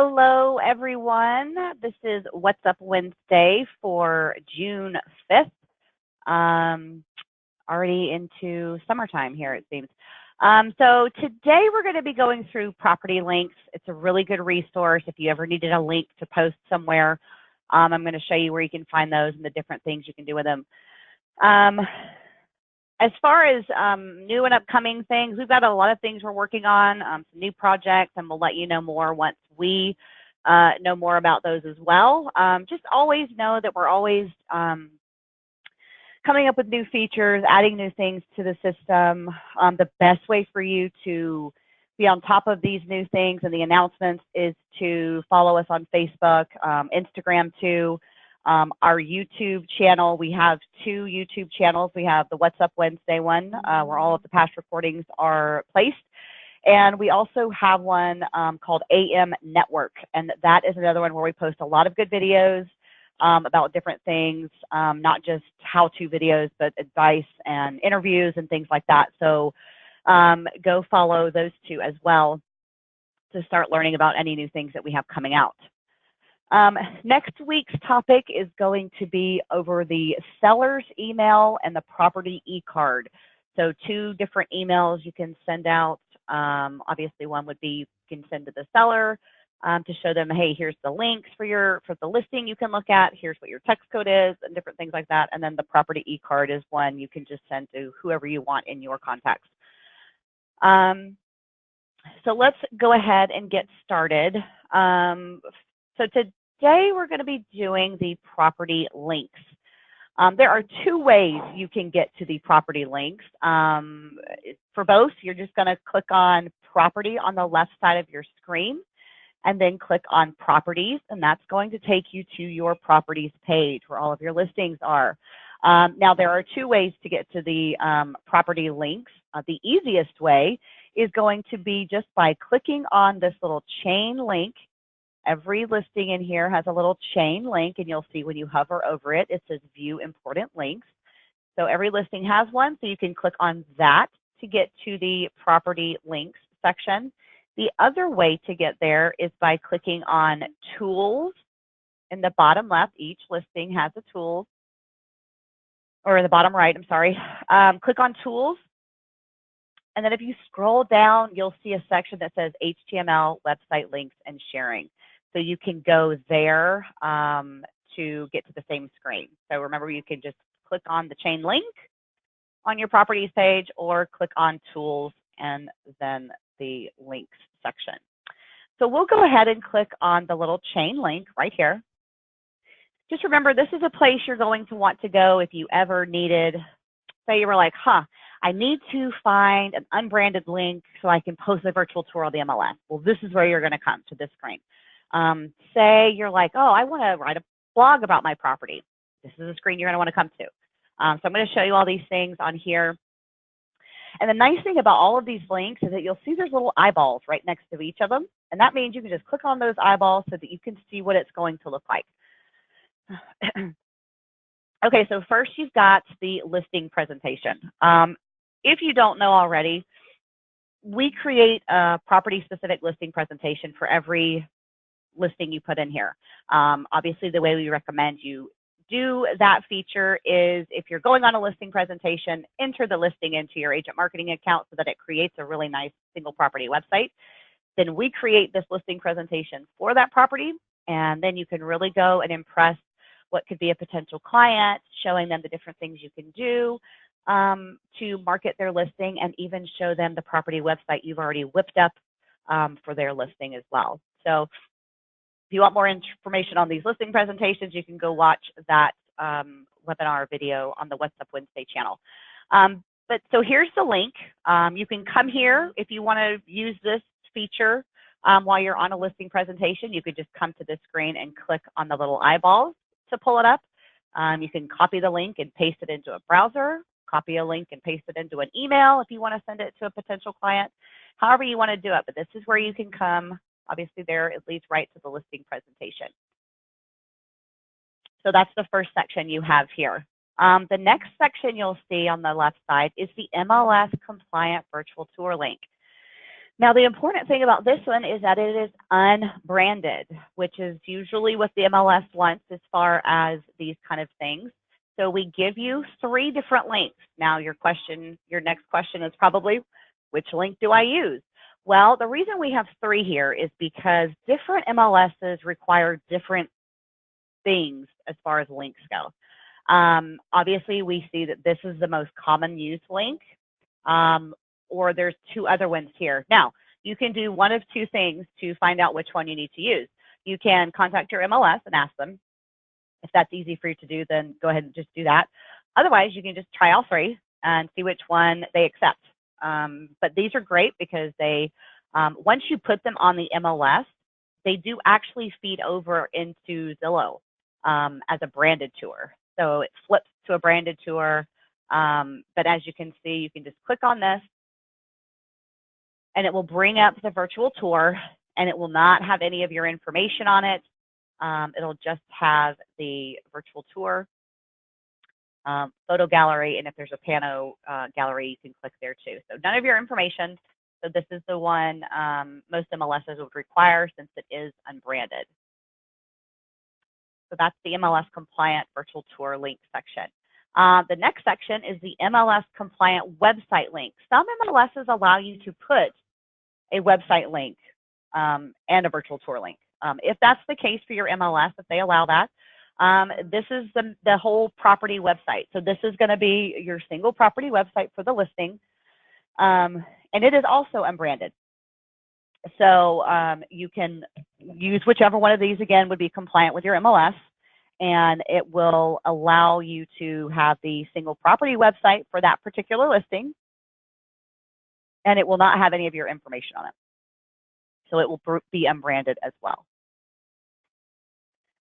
Hello, everyone. This is What's Up Wednesday for June 5th. Already into summertime here, it seems. So today we're going to be going through property links. It's a really good resource if you ever needed a link to post somewhere. I'm going to show you where you can find those and the different things you can do with them. As far as new and upcoming things, we've got a lot of things we're working on, some new projects, and we'll let you know more once we know more about those as well. Just always know that we're always coming up with new features, adding new things to the system. The best way for you to be on top of these new things and the announcements is to follow us on Facebook, Instagram too. Our YouTube channel, we have two YouTube channels. We have the What's Up Wednesday one, where all of the past recordings are placed. And we also have one called AM Network. And that is another one where we post a lot of good videos about different things, not just how-to videos, but advice and interviews and things like that. So go follow those two as well to start learning about any new things that we have coming out. Next week's topic is going to be over the seller's email and the property e-card. So two different emails you can send out. Obviously, one would be you can send to the seller to show them, hey, here's the links for the listing you can look at. Here's what your text code is and different things like that. And then the property e-card is one you can just send to whoever you want in your contacts. So let's go ahead and get started. So today we're going to be doing the property links. There are two ways you can get to the property links. For both, you're just going to click on property on the left side of your screen and then click on properties, and that's going to take you to your properties page where all of your listings are. Now, there are two ways to get to the property links. The easiest way is going to be just by clicking on this little chain link. Every listing in here has a little chain link, and you'll see when you hover over it, it says View Important Links. So every listing has one, so you can click on that to get to the Property Links section. The other way to get there is by clicking on Tools in the bottom left. Each listing has a Tools, or in the bottom right, I'm sorry. Click on Tools, and then if you scroll down, you'll see a section that says HTML, Website Links, and Sharing. So you can go there to get to the same screen. So remember, you can just click on the chain link on your properties page or click on Tools and then the Links section. So we'll go ahead and click on the little chain link right here. Just remember, this is a place you're going to want to go if you ever needed, say you were like, I need to find an unbranded link so I can post a virtual tour of the MLS. Well, this is where you're going to come to this screen. Say you're like, oh, I want to write a blog about my property. This is the screen you're going to want to come to. So I'm going to show you all these things on here. And the nice thing about all of these links is that you'll see there's little eyeballs right next to each of them. And that means you can just click on those eyeballs so that you can see what it's going to look like. Okay, so first you've got the listing presentation. If you don't know already, we create a property-specific listing presentation for every listing you put in here. Obviously, the way we recommend you do that feature is if you're going on a listing presentation, enter the listing into your agent marketing account so that it creates a really nice single property website. Then we create this listing presentation for that property, and then you can really go and impress what could be a potential client, showing them the different things you can do to market their listing, and even show them the property website you've already whipped up for their listing as well. So if you want more information on these listing presentations, you can go watch that webinar video on the What's Up Wednesday channel. So here's the link. You can come here if you want to use this feature while you're on a listing presentation. You could just come to this screen and click on the little eyeballs to pull it up. You can copy the link and paste it into a browser, copy a link and paste it into an email if you want to send it to a potential client, however you want to do it. But this is where you can come. Obviously, there it leads right to the listing presentation. So that's the first section you have here. The next section you'll see on the left side is the MLS compliant virtual tour link. Now, the important thing about this one is that it is unbranded, which is usually what the MLS wants as far as these kind of things. So we give you 3 different links. Now, your next question is probably, which link do I use? Well, the reason we have 3 here is because different MLSs require different things as far as links go. Obviously, we see that this is the most common used link. Or there's 2 other ones here. Now, you can do one of 2 things to find out which one you need to use. You can contact your MLS and ask them. If that's easy for you to do, then go ahead and just do that. Otherwise, you can just try all 3 and see which one they accept. But these are great because they, once you put them on the MLS, they do actually feed over into Zillow as a branded tour. So it flips to a branded tour. But as you can see, you can just click on this, and it will bring up the virtual tour, and it will not have any of your information on it. It'll just have the virtual tour, photo gallery, and if there's a pano gallery, you can click there too. So none of your information. So this is the one most MLSs would require since it is unbranded. So that's the MLS compliant virtual tour link section. The next section is the MLS compliant website link. Some MLSs allow you to put a website link and a virtual tour link. If that's the case for your MLS, if they allow that, this is the whole property website. So this is going to be your single property website for the listing. And it is also unbranded. So you can use whichever one of these, again, would be compliant with your MLS. And it will allow you to have the single property website for that particular listing. And it will not have any of your information on it. So it will be unbranded as well.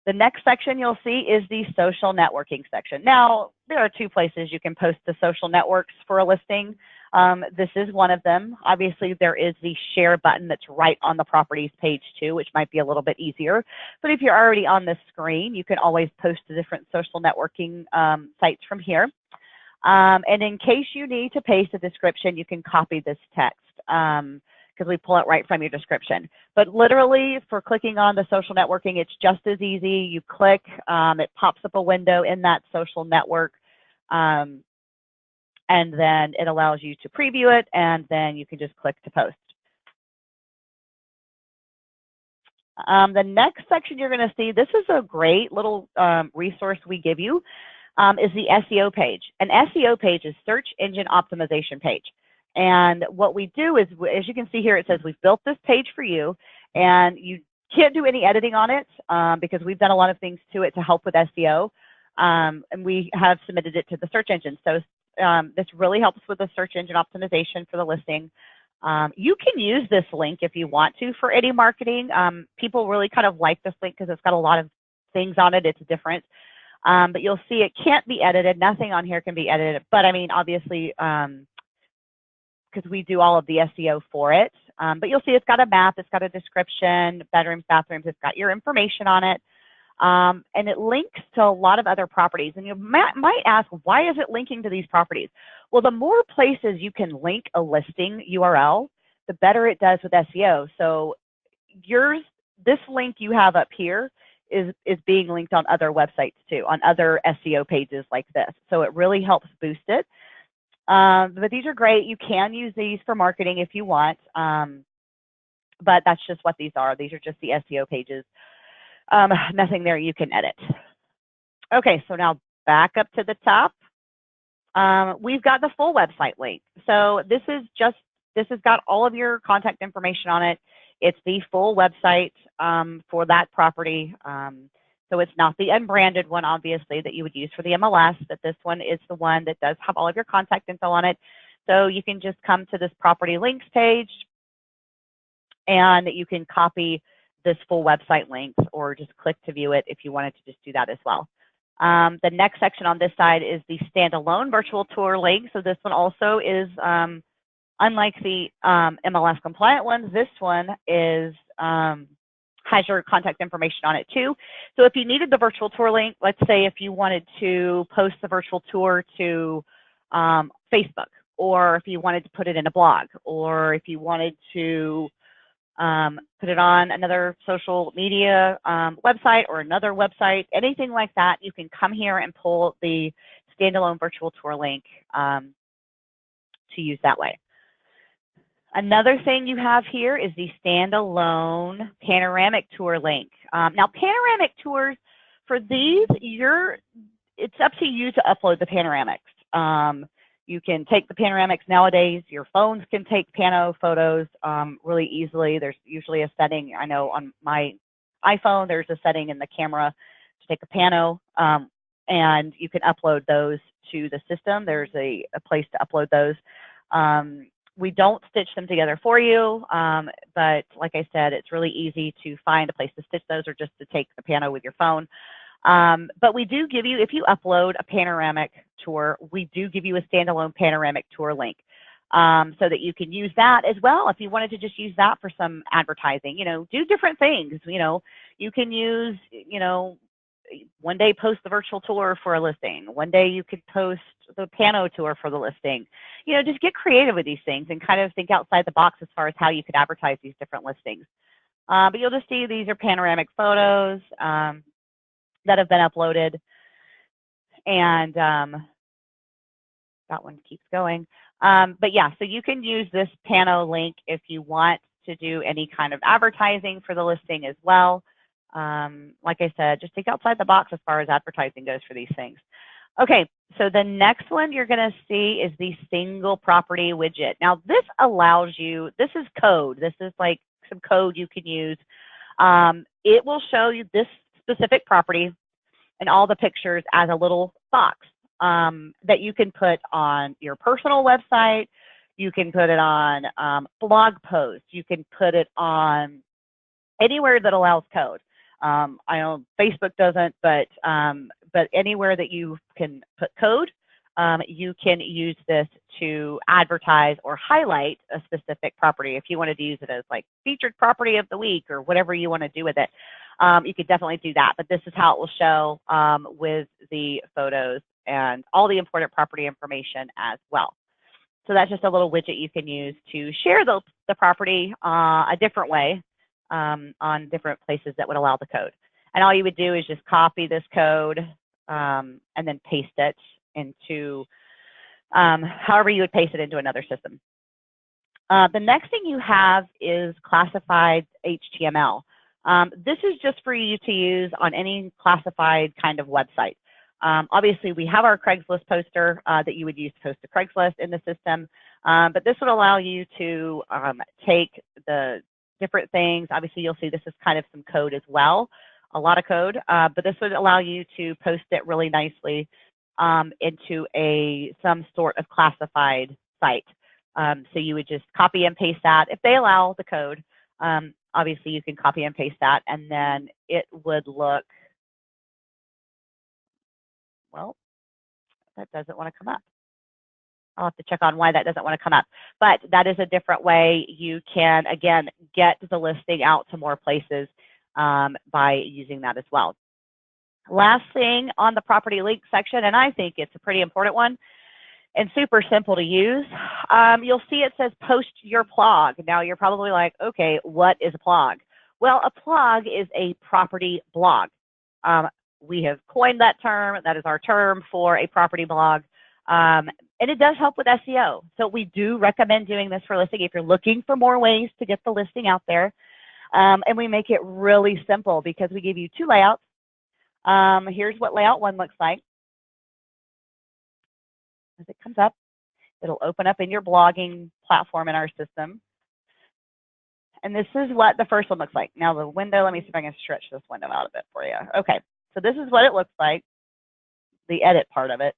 The next section you'll see is the social networking section. Now, there are 2 places you can post the social networks for a listing. This is one of them. Obviously, there is the share button that's right on the properties page too, which might be a little bit easier. But if you're already on the screen, you can always post to different social networking sites from here. And in case you need to paste a description, you can copy this text because we pull it right from your description. But literally, for clicking on the social networking, it's just as easy. You click, it pops up a window in that social network. And then it allows you to preview it, and then you can just click to post. The next section you're going to see, this is a great little resource we give you, is the SEO page. An SEO page is search engine optimization page. And what we do is, as you can see here, it says we've built this page for you, and you can't do any editing on it because we've done a lot of things to it to help with SEO, and we have submitted it to the search engine. So this really helps with the search engine optimization for the listing. You can use this link if you want to for any marketing. People really kind of like this link because it's got a lot of things on it. It's different. But you'll see it can't be edited. Nothing on here can be edited. But I mean, obviously, because we do all of the SEO for it. But you'll see it's got a map, it's got a description, bedrooms, bathrooms, it's got your information on it. And it links to a lot of other properties. And you might ask, why is it linking to these properties? Well, the more places you can link a listing URL, the better it does with SEO. So this link you have up here is being linked on other websites too, on other SEO pages like this. So it really helps boost it. But these are great. You can use these for marketing if you want. But that's just what these are. These are just the SEO pages. Nothing there you can edit. Okay, so now back up to the top. We've got the full website link. So this has got all of your contact information on it. It's the full website for that property. So it's not the unbranded one, obviously, that you would use for the MLS, but this one is the one that does have all of your contact info on it. So you can just come to this property links page and you can copy this full website link or just click to view it if you wanted to just do that as well. The next section on this side is the standalone virtual tour link. So this one also is, unlike the MLS compliant ones, this one is has your contact information on it too. So if you needed the virtual tour link, let's say if you wanted to post the virtual tour to Facebook, or if you wanted to put it in a blog, or if you wanted to put it on another social media website or another website, anything like that, you can come here and pull the standalone virtual tour link to use that way. Another thing you have here is the standalone panoramic tour link. Now, panoramic tours, for these, it's up to you to upload the panoramics. You can take the panoramics nowadays. Your phones can take pano photos really easily. There's usually a setting. I know on my iPhone, there's a setting in the camera to take a pano, and you can upload those to the system. There's a place to upload those. We don't stitch them together for you, but like I said, it's really easy to find a place to stitch those or just to take the pano with your phone. But we do give you, if you upload a panoramic tour, we do give you a standalone panoramic tour link so that you can use that as well. If you wanted to just use that for some advertising, do different things. You can use, one day post the virtual tour for a listing. One day you could post the pano tour for the listing. Just get creative with these things and kind of think outside the box as far as how you could advertise these different listings. But you'll just see these are panoramic photos that have been uploaded, and that one keeps going. But yeah, so you can use this pano link if you want to do any kind of advertising for the listing as well. Like I said, just think outside the box as far as advertising goes for these things. Okay, so the next one you're going to see is the single property widget. Now this allows you, this is code. This is like some code you can use. It will show you this specific property and all the pictures as a little box that you can put on your personal website. You can put it on blog posts. You can put it on anywhere that allows code. I know Facebook doesn't, but anywhere that you can put code, you can use this to advertise or highlight a specific property. If you wanted to use it as like featured property of the week or whatever you want to do with it, you could definitely do that. But this is how it will show with the photos and all the important property information as well. So that's just a little widget you can use to share the property a different way on different places that would allow the code. And all you would do is just copy this code and then paste it into however you would paste it into another system. The next thing you have is classified HTML. This is just for you to use on any classified kind of website. Obviously, we have our Craigslist poster that you would use to post to Craigslist in the system, but this would allow you to take the different things. Obviously, you'll see this is kind of some code as well, a lot of code, but this would allow you to post it really nicely into some sort of classified site. So you would just copy and paste that. If they allow the code, obviously you can copy and paste that, and then it would look, well, that doesn't want to come up. I'll have to check on why that doesn't want to come up. But that is a different way you can, again, get the listing out to more places by using that as well. Last thing on the property link section, and I think it's a pretty important one and super simple to use, you'll see it says post your blog. Now you're probably like, okay, what is a blog? Well, a blog is a property blog. We have coined that term. That is our term for a property blog. And it does help with SEO. So we do recommend doing this for listing if you're looking for more ways to get the listing out there. And we make it really simple because we give you two layouts. Here's what layout one looks like. As it comes up, it'll open up in your blogging platform in our system. And this is what the first one looks like. Now the window, let me see if I can stretch this window out a bit for you. Okay, so this is what it looks like, the edit part of it.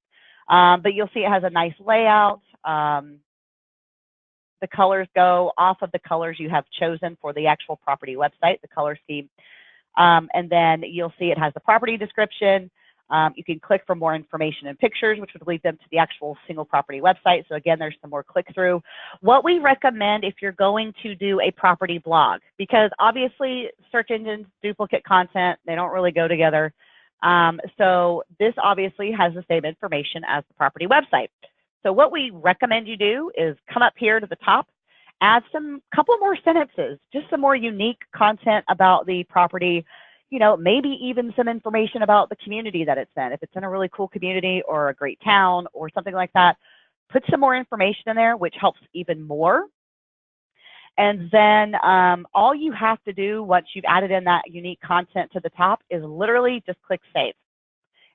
But you'll see it has a nice layout. The colors go off of the colors you have chosen for the actual property website, the color scheme. And then you'll see it has the property description. You can click for more information and pictures, which would lead them to the actual single property website. So again, there's some more click through. What we recommend if you're going to do a property blog, because obviously search engines duplicate content, they don't really go together. So this obviously has the same information as the property website. So what we recommend you do is come up here to the top, add couple more sentences, just some more unique content about the property, you know, maybe even some information about the community that it's in. If it's in a really cool community or a great town or something like that, put some more information in there, which helps even more. And then all you have to do once you've added in that unique content to the top is literally just click save.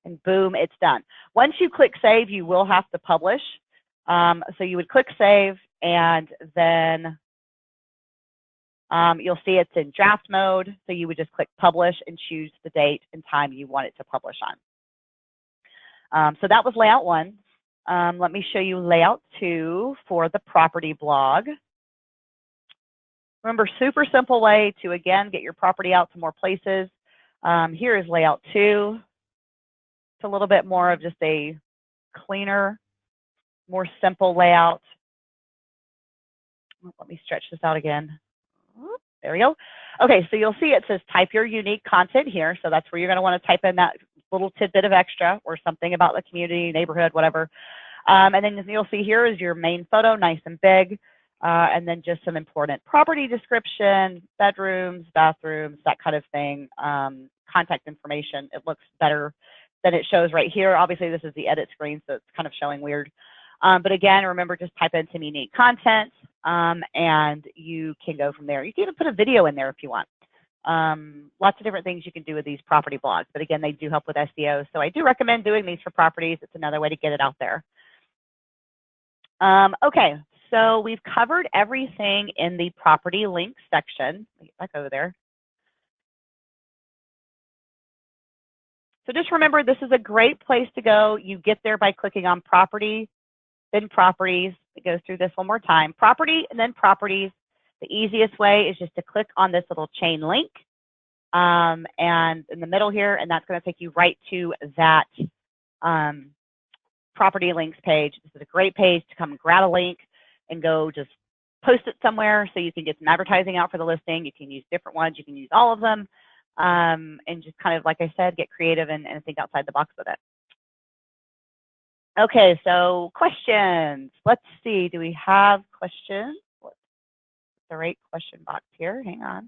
And boom, it's done. Once you click save, you will have to publish. So you would click save, and then you'll see it's in draft mode. So you would just click publish and choose the date and time you want it to publish on. So that was layout 1. Let me show you layout 2 for the property blog. Remember, super simple way to, again, get your property out to more places. Here is layout 2. It's a little bit more of just a cleaner, more simple layout. Let me stretch this out again. There we go. Okay, so you'll see it says type your unique content here. So that's where you're going to want to type in that little tidbit of extra or something about the community, neighborhood, whatever. And then you'll see here is your main photo, nice and big. And then just some important property description, bedrooms, bathrooms, that kind of thing, contact information. It looks better than it shows right here. Obviously, this is the edit screen, so it's kind of showing weird. But again, remember, just type in some unique content, and you can go from there. You can even put a video in there if you want. Lots of different things you can do with these property blogs. But again, they do help with SEO. So I do recommend doing these for properties. It's another way to get it out there. Okay. So we've covered everything in the property link section. Let me get back over there. So just remember, this is a great place to go. You get there by clicking on property, then properties. It goes through this one more time. Property and then properties. The easiest way is just to click on this little chain link and in the middle here, and that's going to take you right to that property links page. This is a great page to come grab a link and go just post it somewhere so you can get some advertising out for the listing. You can use different ones. You can use all of them. And just kind of, like I said, get creative and think outside the box with it. Okay, so questions. Let's see. Do we have questions? What's the right question box here? Hang on.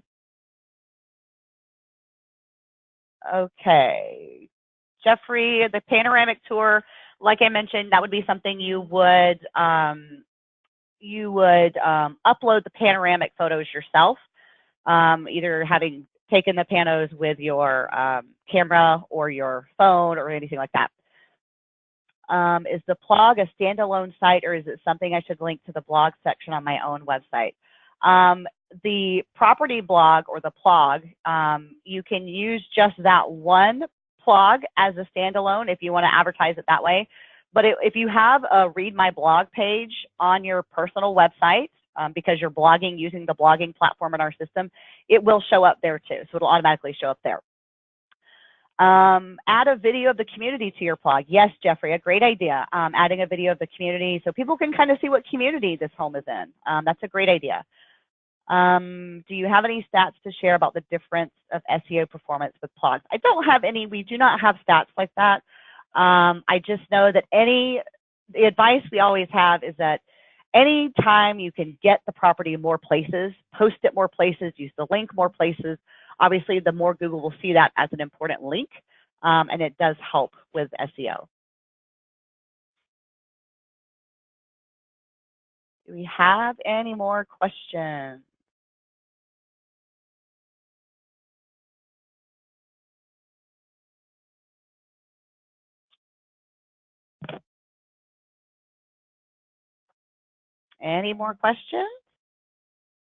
Okay. Jeffrey, the panoramic tour, like I mentioned, that would be something you would upload the panoramic photos yourself, either having taken the panos with your camera or your phone or anything like that. Is the blog a standalone site, or is it something I should link to the blog section on my own website? The property blog or the blog, you can use just that one blog as a standalone if you want to advertise it that way. But if you have a Read My Blog page on your personal website, because you're blogging using the blogging platform in our system, it will show up there too. So it'll automatically show up there. Add a video of the community to your blog. Yes, Jeffrey, a great idea. Adding a video of the community so people can kind of see what community this home is in. That's a great idea. Do you have any stats to share about the difference of SEO performance with blogs? I don't have any. We do not have stats like that. I just know that the advice we always have is that anytime you can get the property more places, post it more places, use the link more places, obviously the more Google will see that as an important link, and it does help with SEO. Do we have any more questions? Any more questions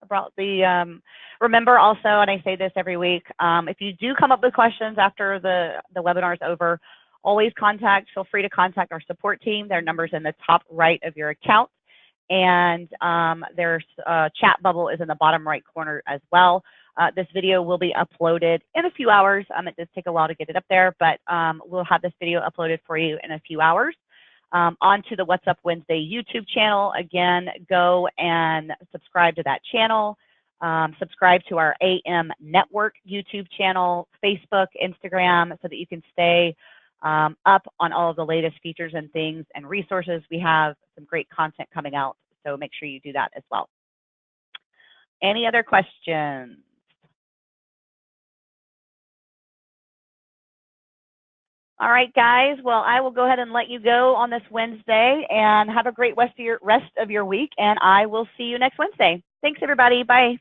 about the, remember also, and I say this every week, if you do come up with questions after the webinar is over, always feel free to contact our support team. Their number's in the top right of your account. And their chat bubble is in the bottom right corner as well. This video will be uploaded in a few hours. It does take a while to get it up there, but we'll have this video uploaded for you in a few hours. Onto the What's Up Wednesday YouTube channel. Again, go and subscribe to that channel. Subscribe to our AM Network YouTube channel, Facebook, Instagram, so that you can stay up on all of the latest features and things and resources. We have some great content coming out, so make sure you do that as well. Any other questions? All right, guys. Well, I will go ahead and let you go on this Wednesday, and have a great rest of your week, and I will see you next Wednesday. Thanks, everybody. Bye.